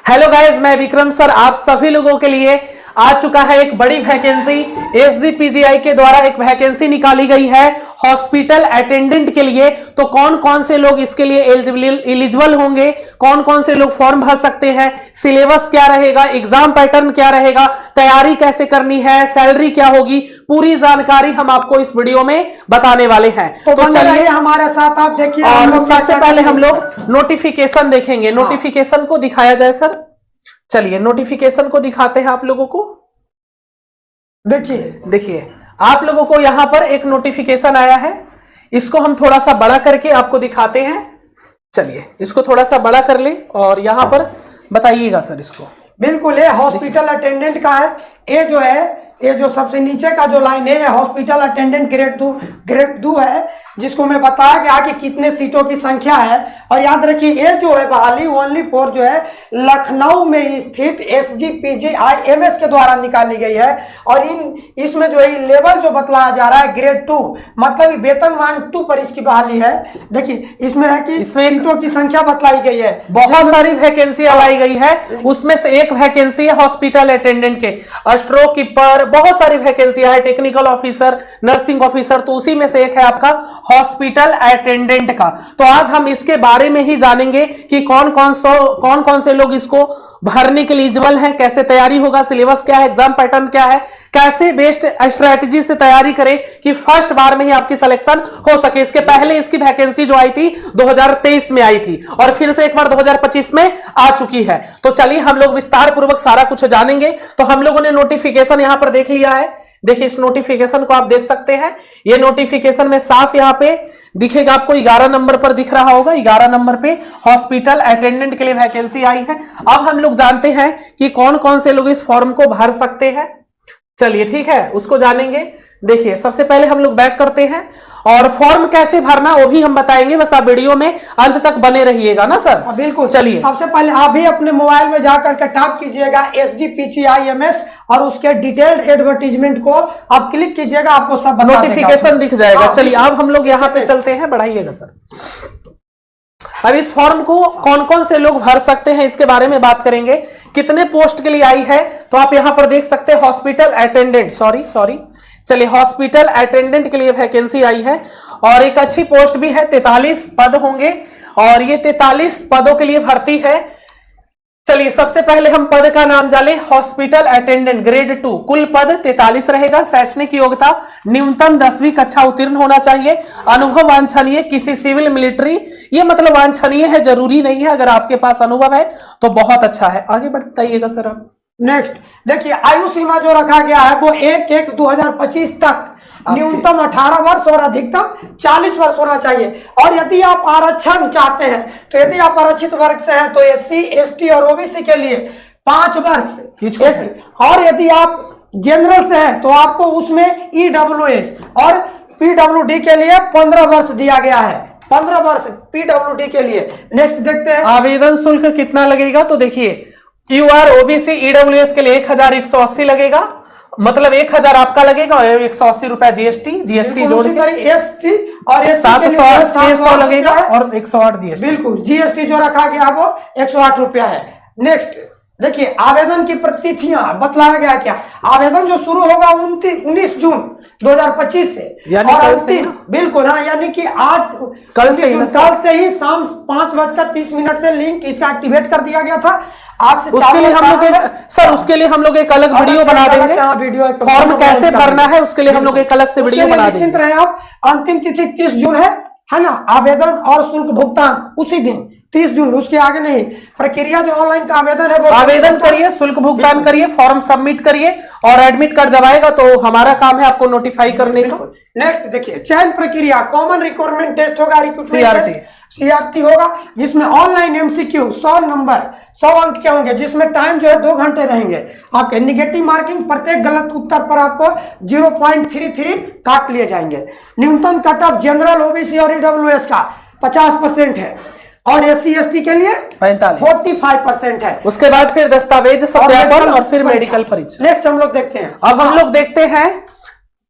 Hello guys, मैं Vikram sir आप सभी लोगों के लिए आ चुका है एक बड़ी वैकेंसी। एसजीपीजीआई के द्वारा एक वैकेंसी निकाली गई है हॉस्पिटल अटेंडेंट के लिए। तो कौन कौन से लोग इसके लिए एलिजिबल होंगे, कौन कौन से लोग फॉर्म भर सकते हैं, सिलेबस क्या रहेगा, एग्जाम पैटर्न क्या रहेगा, तैयारी कैसे करनी है, सैलरी क्या होगी, पूरी जानकारी हम आपको इस वीडियो में बताने वाले हैं। तो चलिए हमारे साथ आप देखिए। और सबसे पहले हम लोग नोटिफिकेशन देखेंगे। नोटिफिकेशन को दिखाया जाए सर। चलिए नोटिफिकेशन को दिखाते हैं आप लोगों को। देखिए आप लोगों को यहां पर एक नोटिफिकेशन आया है। इसको हम थोड़ा सा बड़ा करके आपको दिखाते हैं। चलिए इसको थोड़ा सा बड़ा कर ले और यहां पर बताइएगा सर इसको। बिल्कुल, ये हॉस्पिटल अटेंडेंट का है। ये जो सबसे नीचे का जो लाइन है हॉस्पिटल अटेंडेंट ग्रेड 2 है, जिसको मैं बताया गया कि कितने सीटों की संख्या है। और याद रखिए ये जो है बहाली ओनली फॉर जो है लखनऊ में स्थित एसजीपीजीआईएमएस के द्वारा निकाली गई है। और इसमें जो है लेवल जो बतलाया जा रहा है ग्रेड 2, मतलब वेतनमान 2 पर इसकी बहाली है। देखिए इसमें है कि सीटों की संख्या बतलाई गई है। बहुत सारी वैकेंसी लाई गई है, उसमें से एक वैकेंसी है हॉस्पिटल अटेंडेंट के। स्ट्रोक कीपर, बहुत सारी वैकेंसियां है, टेक्निकल ऑफिसर, नर्सिंग ऑफिसर, तो उसी में से एक है आपका हॉस्पिटल अटेंडेंट का। तो आज हम इसके बारे में ही जानेंगे कि कौन कौन से लोग इसको भरने के लिए एलिजिबल हैं, कैसे तैयारी होगा, सिलेबस क्या है, एग्जाम पैटर्न क्या है, कैसे बेस्ट स्ट्रेटजी से तैयारी करें कि फर्स्ट बार में ही आपकी सिलेक्शन हो सके। इसके पहले इसकी वैकेंसी जो आई थी 2023 में आई थी और फिर से एक बार 2025 में आ चुकी है। तो चलिए हम लोग विस्तार पूर्वक सारा कुछ जानेंगे। तो हम लोगों ने नोटिफिकेशन यहां पर देख लिया है। देखिए इस नोटिफिकेशन को आप देख सकते हैं। ये नोटिफिकेशन में साफ यहां पे दिखेगा, आपको 11 नंबर पर दिख रहा होगा। 11 नंबर पे हॉस्पिटल अटेंडेंट के लिए वैकेंसी आई है। अब हम लोग जानते हैं कि कौन कौन से लोग इस फॉर्म को भर सकते हैं। चलिए ठीक है, उसको जानेंगे। देखिए सबसे पहले हम लोग बैक करते हैं और फॉर्म कैसे भरना वो भी हम बताएंगे। बस आप वीडियो में अंत तक बने रहिएगा ना सर। बिल्कुल। चलिए सबसे पहले आप भी अपने मोबाइल में जाकर के टाइप कीजिएगा एसजीपीजीआईएमएस और उसके डिटेल्ड एडवर्टीजमेंट को आप क्लिक कीजिएगा, आपको सब नोटिफिकेशन दिख जाएगा। चलिए अब हम लोग यहाँ पे चलते हैं, बढ़ाइएगा सर। अब इस फॉर्म को कौन कौन से लोग भर सकते हैं इसके बारे में बात करेंगे। कितने पोस्ट के लिए आई है तो आप यहां पर देख सकते हैं हॉस्पिटल अटेंडेंट, सॉरी चलिए हॉस्पिटल अटेंडेंट के लिए वैकेंसी आई है और एक अच्छी पोस्ट भी है। 43 पद होंगे और ये 43 पदों के लिए भर्ती है। चलिए सबसे पहले हम पद का नाम जाने। हॉस्पिटल अटेंडेंट ग्रेड 2, कुल पद 43 रहेगा। शैक्षणिक योग्यता न्यूनतम 10वीं कक्षा उत्तीर्ण होना चाहिए। अनुभव वांछनीय, किसी सिविल मिलिट्री, ये मतलब वांछनीय है, जरूरी नहीं है। अगर आपके पास अनुभव है तो बहुत अच्छा है। आगे बताइएगा सर आप। नेक्स्ट देखिए आयु सीमा जो रखा गया है वो 1/1/2025 तक न्यूनतम 18 वर्ष और अधिकतम 40 वर्ष होना चाहिए। और यदि आप आरक्षण चाहते हैं तो यदि आप आरक्षित वर्ग से हैं तो एससी, एसटी और ओबीसी के लिए 5 वर्ष, और यदि आप जनरल से हैं तो आपको उसमें ईडब्ल्यूएस और पीडब्ल्यूडी के लिए 15 वर्ष दिया गया है। 15 वर्ष पीडब्ल्यूडी के लिए। नेक्स्ट देखते हैं आवेदन शुल्क कितना लगेगा। तो देखिए यूआर, ओबीसी, ईडब्ल्यूएस के लिए 1180 लगेगा, मतलब 1000 आपका लगेगा और 180 रुपया जीएसटी जोड़ के एसटी और 700 लगेगा और 108 जीएसटी। बिल्कुल, जीएसटी जो रखा गया वो 108 रुपया है। नेक्स्ट देखिए आवेदन की प्रतिथियां बतलाया गया क्या। आवेदन जो शुरू होगा 19 जून 2025 से और अंतिम बिल्कुल हाँ, यानी कि आज कल से ही शाम 5:30 से लिंक इसका एक्टिवेट कर दिया गया था। आपसे उसके लिए हम लोग एक अलग वीडियो बना देंगे। फॉर्म कैसे भरना है उसके लिए हम लोग एक अलग से वीडियो बना देंगे। निश्चिंत रहे आप। अंतिम तिथि 30 जून है ना। आवेदन और शुल्क भुगतान उसी दिन 30 जून, उसके आगे नहीं। प्रक्रिया जो ऑनलाइन का आवेदन है वो आवेदन करिए, शुल्क भुगतान करिए, फॉर्म सबमिट करिए और एडमिट कार्ड जब आएगा तो हमारा काम है आपको नोटिफाई करने का। नेक्स्ट देखिए चयन प्रक्रिया कॉमन रिक्वायरमेंट टेस्ट होगा, सीआरटी होगा, जिसमें ऑनलाइन एमसीक्यू 100 नंबर 100 अंक के होंगे, जिसमें टाइम जो है 2 घंटे रहेंगे। आपके निगेटिव मार्किंग प्रत्येक गलत उत्तर पर आपको 0.33 काट लिए जाएंगे। न्यूनतम कट ऑफ जनरल, ओबीसी और ईडब्ल्यूएस का 50% है और एससी एसटी के लिए 45% है। उसके बाद फिर दस्तावेज सत्यापन और फिर मेडिकल परीक्षा। नेक्स्ट हम लोग देखते हैं। अब हम लोग देखते हैं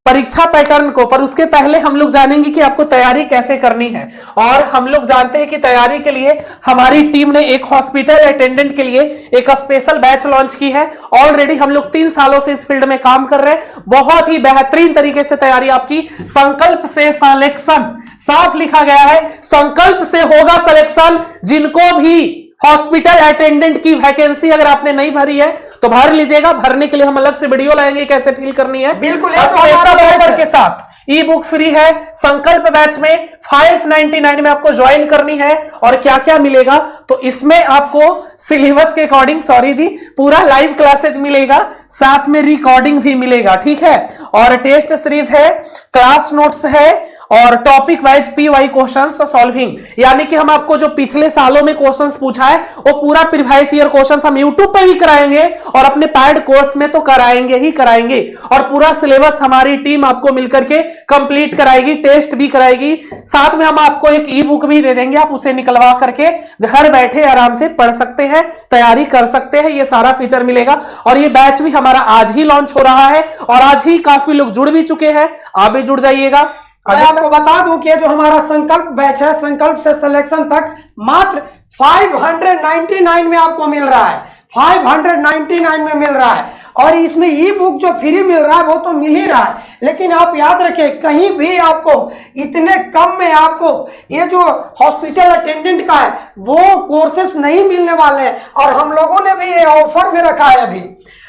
परीक्षा पैटर्न को, पर उसके पहले हम लोग जानेंगे कि आपको तैयारी कैसे करनी है। और हम लोग जानते हैं कि तैयारी के लिए हमारी टीम ने एक हॉस्पिटल अटेंडेंट के लिए एक स्पेशल बैच लॉन्च की है। ऑलरेडी हम लोग 3 सालों से इस फील्ड में काम कर रहे हैं। बहुत ही बेहतरीन तरीके से तैयारी आपकी संकल्प से सिलेक्शन, साफ लिखा गया है संकल्प से होगा सिलेक्शन। जिनको भी हॉस्पिटल अटेंडेंट की वैकेंसी अगर आपने नहीं भरी है तो भर लीजिएगा। भरने के लिए हम अलग से वीडियो लाएंगे कैसे फिल करनी है। बिल्कुल स्पेशल ऑफर के साथ ई बुक फ्री है। संकल्प बैच में 599 में आपको ज्वाइन करनी है। और क्या क्या मिलेगा तो इसमें आपको सिलेबस के अकॉर्डिंग, सॉरी जी, पूरा लाइव क्लासेज मिलेगा, साथ में रिकॉर्डिंग भी मिलेगा, ठीक है। और टेस्ट सीरीज है, क्लास नोट्स है और topic wise PY questions solving, यानी कि हम आपको जो पिछले सालों में क्वेश्चंस पूछा है वो पूरा प्रीवियस ईयर क्वेश्चंस हम यूट्यूब पे भी कराएंगे और अपने पैड कोर्स में तो कराएंगे ही कराएंगे। और पूरा सिलेबस हमारी टीम आपको मिलकर के कंप्लीट कराएगी, टेस्ट भी कराएगी। साथ में हम आपको एक ई बुक भी दे देंगे, आप उसे निकलवा करके घर बैठे आराम से पढ़ सकते हैं, तैयारी कर सकते हैं। ये सारा फीचर मिलेगा। और ये बैच भी हमारा आज ही लॉन्च हो रहा है और आज ही काफी लोग जुड़ भी चुके हैं, आप भी जुड़ जाइएगा। मैं आपको बता दूं कि जो हमारा संकल्प बैच है, संकल्प से सिलेक्शन तक मात्र 599 में आपको मिल रहा है, 599 में मिल रहा है। और इसमें ई बुक जो फ्री मिल रहा है वो तो मिल ही रहा है, लेकिन आप याद रखें कहीं भी आपको इतने कम में आपको ये जो हॉस्पिटल अटेंडेंट का है वो कोर्सेस नहीं मिलने वाले हैं। और हम लोगों ने भी ये ऑफर में रखा है। अभी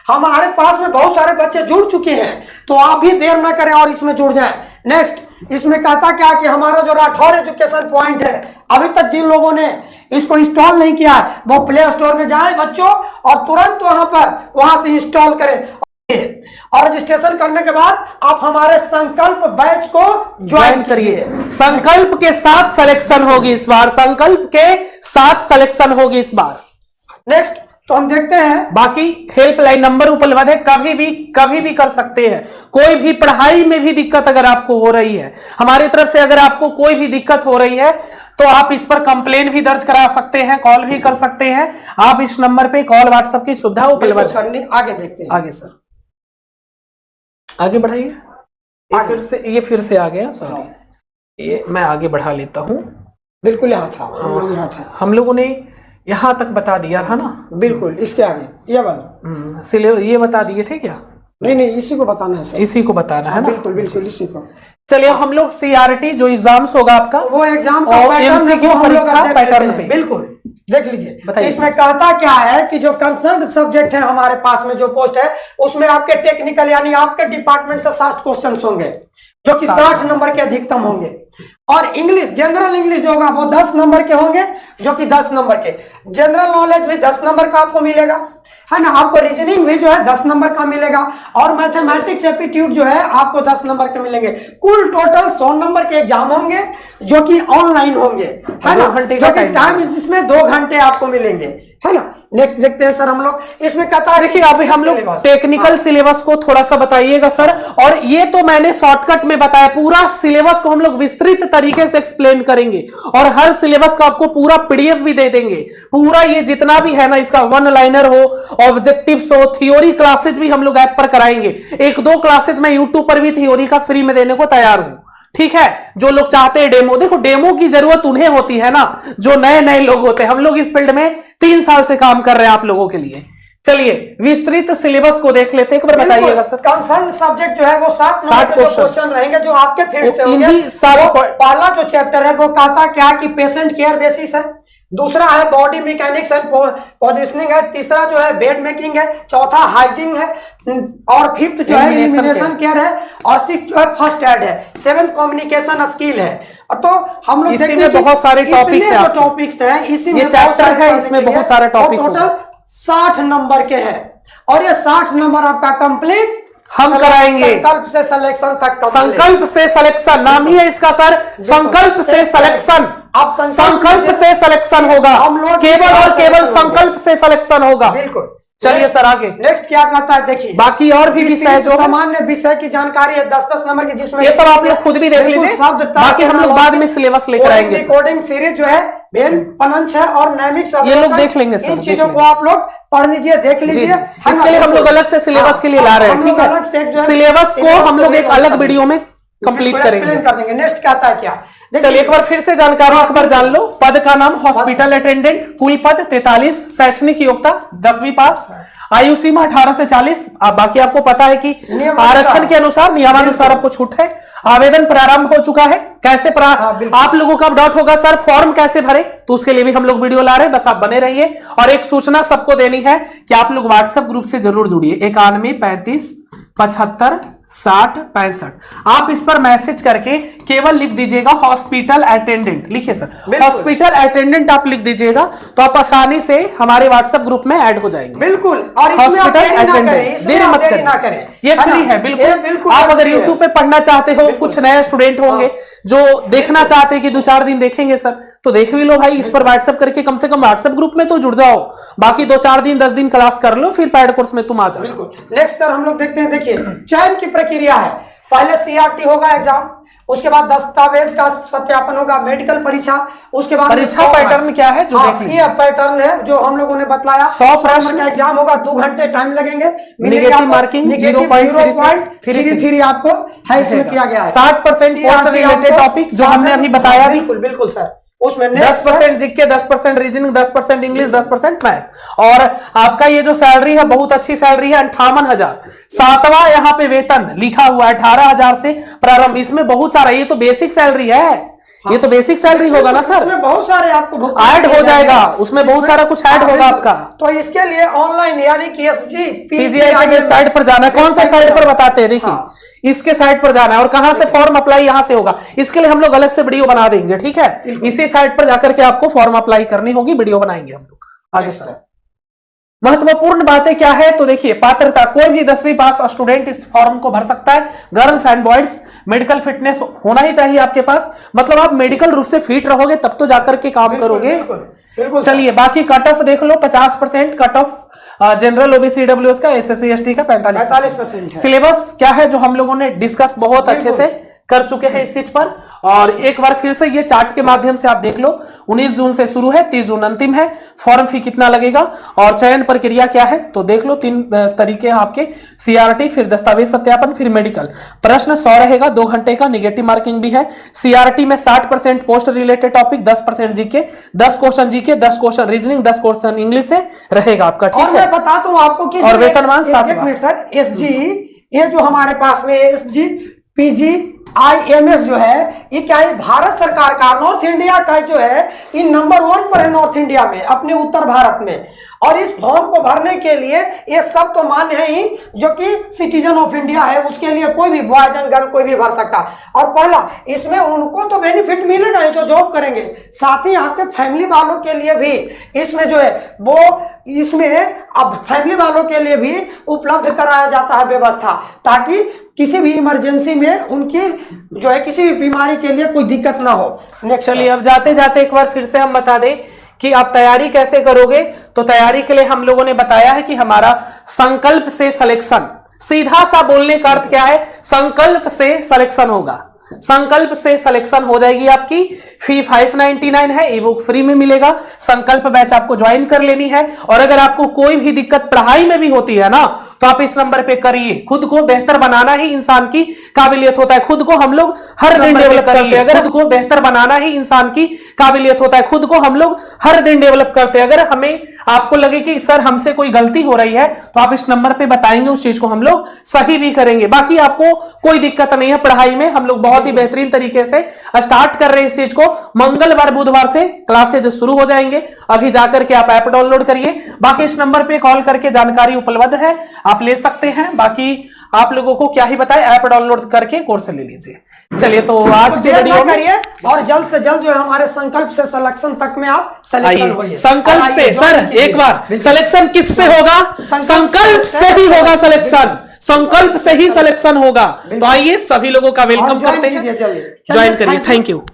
हमारे पास में बहुत सारे बच्चे जुड़ चुके हैं, तो आप भी देर ना करें और इसमें जुड़ जाएं। नेक्स्ट इसमें कहता क्या कि हमारा जो राठौर एजुकेशन पॉइंट है, अभी तक जिन लोगों ने इसको इंस्टॉल नहीं किया है वो प्ले स्टोर में जाएं बच्चों और तुरंत वहां से इंस्टॉल करें। और रजिस्ट्रेशन करने के बाद आप हमारे संकल्प बैच को ज्वाइन करिए। संकल्प के साथ सिलेक्शन होगी इस बार, संकल्प के साथ सिलेक्शन होगी इस बार। नेक्स्ट तो हम देखते हैं, बाकी हेल्पलाइन नंबर उपलब्ध है, कभी भी कर सकते हैं। कोई भी पढ़ाई में भी दिक्कत अगर आपको हो रही है, हमारी तरफ से अगर आपको कोई भी दिक्कत हो रही है तो आप इस पर कंप्लेन भी दर्ज करा सकते हैं, कॉल भी कर सकते हैं। आप इस नंबर पे कॉल व्हाट्सएप की सुविधा उपलब्ध है। आगे देखते हैं, आगे सर आगे बढ़ाइए। ये फिर से आ गया, सॉरी, ये मैं आगे बढ़ा लेता हूँ। बिल्कुल यहाँ था, हम लोगों ने यहां तक बता दिया था ना। बिल्कुल इसके आगे ये वाला सिलेबस ये बता दिए थे क्या? नहीं, इसी को बताना है सर। इसी को बताना है ना। बिल्कुल इसी को। चलिए हम लोग CRT जो एग्जाम्स होगा आपका, वो एग्जाम का और पैटर्न MCQ परीक्षा पैटर्न पे बिल्कुल देख लीजिए। बताइए। इसमें कहता क्या है कि जो कंसर्न सब्जेक्ट है हमारे पास में जो पोस्ट है उसमें आपके टेक्निकल यानी आपके डिपार्टमेंट से 60 क्वेश्चन होंगे जो कि 60 नंबर के अधिकतम होंगे। और इंग्लिश, जनरल इंग्लिश जो होगा वो 10 नंबर के होंगे जो कि 10 नंबर के। जनरल नॉलेज भी 10 नंबर का आपको मिलेगा, है ना। आपको रीजनिंग भी जो है 10 नंबर का मिलेगा। और मैथमेटिक्स एप्टीट्यूड जो है आपको 10 नंबर के मिलेंगे। कुल टोटल 100 नंबर के एग्जाम होंगे जो कि ऑनलाइन होंगे, है ना, जो कि टाइम जिसमें 2 घंटे आपको मिलेंगे, है ना। नेक्स्ट देखते हैं सर हम लोग, इसमें कहता है देखिए अभी हम लोग टेक्निकल सिलेबस को थोड़ा सा बताइएगा सर। और ये तो मैंने शॉर्टकट में बताया, पूरा सिलेबस को हम लोग विस्तृत तरीके से एक्सप्लेन करेंगे और हर सिलेबस का आपको पूरा PDF भी दे देंगे। पूरा ये जितना भी है ना, इसका 1 लाइनर हो, ऑब्जेक्टिव्स हो, थ्योरी क्लासेज भी हम लोग ऐप पर कराएंगे। 1-2 क्लासेज मैं यूट्यूब पर भी थ्योरी का फ्री में देने को तैयार हूं, ठीक है। जो लोग चाहते हैं डेमो, देखो डेमो की जरूरत उन्हें होती है ना जो नए लोग होते हैं। हम लोग इस फील्ड में 3 साल से काम कर रहे हैं आप लोगों के लिए। चलिए विस्तृत सिलेबस को देख लेते हैं, एक बार बताइएगा सर। कंसर्न सब्जेक्ट जो है वो 60 क्वेश्चन रहेंगे जो आपके फील्ड से होंगे। पहला जो चैप्टर है वो कहता क्या कि पेशेंट केयर बेसिस है, दूसरा है बॉडी मैकेनिक्स एंड पोजिशनिंग है, तीसरा जो है बेड मेकिंग है, चौथा हाइजीन है, और फिफ्थ जो है एलिमिनेशन केयर है, और सिक्स जो है फर्स्ट एड है, 7th कम्युनिकेशन स्किल है। तो हम लोग इसी में बहुत सारे टॉपिक्स हैं, इसी में चैप्टर है, इसमें बहुत सारे टॉपिक टोटल 60 नंबर के हैं। और ये 60 नंबर आपका कंप्लीट हम कराएंगे। संकल्प से सिलेक्शन तक, संकल्प से सिलेक्शन नाम ही है इसका सर, संकल्प से सिलेक्शन। अब संकल्प से सिलेक्शन होगा, केवल और केवल संकल्प से सिलेक्शन होगा। बिल्कुल। चलिए सर आगे नेक्स्ट क्या कहता है देखिए। बाकी और भी विषय जो सामान्य विषय की जानकारी है 10-10 नंबर की, जिसमें ये सब आप लोग खुद भी देख लीजिए, बाकी हम लोग बाद में सिलेबस लेकर आएंगे। कोडिंग सीरीज जो है बेन पनंच है और नैमिक, ये लोग देख लेंगे सर। इन चीजों को आप लोग पढ़ लीजिए, देख लीजिए। इसके लिए हम लोग अलग से सिलेबस के लिए ला रहे हैं, ठीक है। सिलेबस को हम लोग एक अलग वीडियो में कंप्लीट करेंगे, कर देंगे। नेक्स्ट क्या आता है क्या? चलिए एक बार फिर से जानकारी एक बार जान लो। पद का नाम हॉस्पिटल अटेंडेंट, कुल पद 43, शैक्षणिक योग्यता 10वीं पास, आयु सीमा 18 से 40। अब बाकी आपको पता है कि आरक्षण के अनुसार नियमानुसार आपको छूट है। आवेदन प्रारंभ हो चुका है। कैसे आप लोगों का डाउट होगा सर फॉर्म कैसे भरे, तो उसके लिए भी हम लोग वीडियो ला रहे हैं, बस आप बने रहिए। और एक सूचना सबको देनी है कि आप लोग व्हाट्सएप ग्रुप से जरूर जुड़िए, 91 35 75 60 65। आप इस पर मैसेज करके केवल लिख दीजिएगा हॉस्पिटल अटेंडेंट, लिखिए सर हॉस्पिटल अटेंडेंट आप लिख दीजिएगा, तो आप आसानी से हमारे व्हाट्सएप ग्रुप में ऐड हो जाएंगे। बिल्कुल। और हॉस्पिटल अटेंडेंट देरी मत करें, ये फ्री है बिल्कुल। आप अगर यूट्यूब पे पढ़ना चाहते हो, कुछ नए स्टूडेंट होंगे जो देखना चाहते हैं कि 2-4 दिन देखेंगे सर, तो देख भी लो भाई, इस पर व्हाट्सएप करके कम से कम व्हाट्सएप ग्रुप में तो जुड़ जाओ। बाकी 2-4 दिन 10 दिन क्लास कर लो, फिर पैड कोर्स में तुम आ जाओ। बिल्कुल। नेक्स्ट सर हम लोग देखते हैं, देखिए चयन की प्रक्रिया है। पहले CRT होगा एग्जाम, उसके बाद दस्तावेज का सत्यापन होगा, मेडिकल परीक्षा, उसके बाद परीक्षा पैटर्न क्या है जो देख लीजिए। ये पैटर्न है जो हम लोगों ने बताया। 100 प्रश्न का एग्जाम होगा, 2 घंटे टाइम लगेंगे। नेगेटिव मार्किंग 0.33 आपको है इसमें किया गया है। 60% पोस्ट रिलेटेड टॉपिक जो हमने अभी बताया। बिल्कुल बिल्कुल सर। उसमें 10% जीके, 10% रीजनिंग, 10% इंग्लिश, 10% मैथ। और आपका ये जो सैलरी है बहुत अच्छी सैलरी है, 58,000। 7वां यहाँ पे वेतन लिखा हुआ है 18,000 से प्रारंभ। इसमें बहुत सारा, ये तो बेसिक सैलरी है, ये तो बेसिक सैलरी होगा ना सर, उसमें बहुत सारे आपको ऐड हो जाएगा, उसमें बहुत सारा कुछ ऐड होगा आपका। तो इसके लिए ऑनलाइन यानी कि SG PGI की वेबसाइट पर जाना है। कौन सा साइट पर बताते हैं, देखिए इसके साइट पर जाना है। और कहां से फॉर्म अप्लाई यहां से होगा, इसके लिए हम लोग अलग से वीडियो बना देंगे, ठीक है। इसी साइट पर जाकर के आपको फॉर्म अप्लाई करनी होगी, वीडियो बनाएंगे हम लोग आगे सर। महत्वपूर्ण बातें क्या है, तो देखिए पात्रता, कोई भी 10वीं पास स्टूडेंट इस फॉर्म को भर सकता है। Girls and boys, medical fitness होना ही चाहिए आपके पास, मतलब आप मेडिकल रूप से फिट रहोगे तब तो जाकर के काम करोगे। चलिए बाकी कट ऑफ देख लो, 50% cut off general OBC EWS का, SSC ST का 45%। सिलेबस क्या है जो हम लोगों ने डिस्कस बहुत अच्छे से कर चुके हैं इस चीज पर। और एक बार फिर से ये चार्ट के माध्यम से आप देख लो, 19 जून से शुरू है, 30 जून अंतिम है। फॉर्म फी कितना लगेगा और चयन प्रक्रिया क्या है, तो देख लो 3 तरीके हैं आपके, CRT, फिर दस्तावेज सत्यापन, फिर मेडिकल। प्रश्न 100 रहेगा, 2 घंटे का, निगेटिव मार्किंग भी है। CRT में 60% post related topic, 10% GK, 10 question GK, 10 question reasoning, 10 question English से रहेगा आपका, ठीक है। मैं बता दूं आपको कि और वेतनमान 7 सर SG, ये जो हमारे पास में SG PG IMS जो है, ये क्या है, भारत सरकार का नॉर्थ इंडिया का जो है, ये नंबर 1 पर है नॉर्थ इंडिया में, अपने उत्तर भारत में। और इस फॉर्म को भरने के लिए ये सब तो मान्य है ही, जो कि सिटीजन ऑफ इंडिया है, उसके लिए कोई भी बॉयज एंड गर्ल कोई भी भर सकता। और पहला इसमें उनको तो बेनिफिट मिलेगा ही जो जॉब करेंगे, साथ ही आपके फैमिली वालों के लिए भी इसमें जो है वो, इसमें अब फैमिली वालों के लिए भी उपलब्ध कराया जाता है व्यवस्था, ताकि किसी भी इमरजेंसी में उनकी जो है किसी भी बीमारी के लिए कोई दिक्कत ना हो। चलिए अब जाते जाते एक बार फिर से हम बता दें कि आप तैयारी कैसे करोगे, तो तैयारी के लिए हम लोगों ने बताया है कि हमारा संकल्प से सिलेक्शन, सीधा सा बोलने का अर्थ क्या है, संकल्प से सिलेक्शन होगा। संकल्प से सिलेक्शन हो जाएगी आपकी। फी 599 है, ई बुक फ्री में मिलेगा। संकल्प बैच आपको ज्वाइन कर लेनी है। और अगर आपको कोई भी दिक्कत पढ़ाई में भी होती है ना, तो आप इस नंबर पे करिए। खुद को बेहतर बनाना ही इंसान की काबिलियत होता है, खुद को हम लोग हर दिन डेवलप करते हैं। अगर खुद को बेहतर बनाना ही इंसान की काबिलियत होता है, खुद को हम लोग हर दिन डेवलप करते हैं। अगर हमें आपको लगे कि सर हमसे कोई गलती हो रही है, तो आप इस नंबर पे बताएंगे, उस चीज को हम लोग सही भी करेंगे। बाकी आपको कोई दिक्कत नहीं है पढ़ाई में, हम लोग बहुत ही बेहतरीन तरीके से स्टार्ट कर रहे हैं इस चीज को। मंगलवार बुधवार से क्लासेज शुरू हो जाएंगे। अभी जाकर के आप ऐप डाउनलोड करिए, बाकी इस नंबर पे कॉल करके जानकारी उपलब्ध है, आप ले सकते हैं। बाकी आप लोगों को क्या ही बताएं, ऐप डाउनलोड करके कोर्स ले लीजिए। चलिए तो आज के वीडियो करिए और जल्द से जल्द जो है हमारे संकल्प से सिलेक्शन तक में आप सिलेक्शन होइए। संकल्प से सर एक बार सिलेक्शन किससे होगा, संकल्प से ही होगा सिलेक्शन, संकल्प से ही सिलेक्शन होगा। तो आइए सभी लोगों का वेलकम करते हैं, ज्वाइन करिए। Thank you.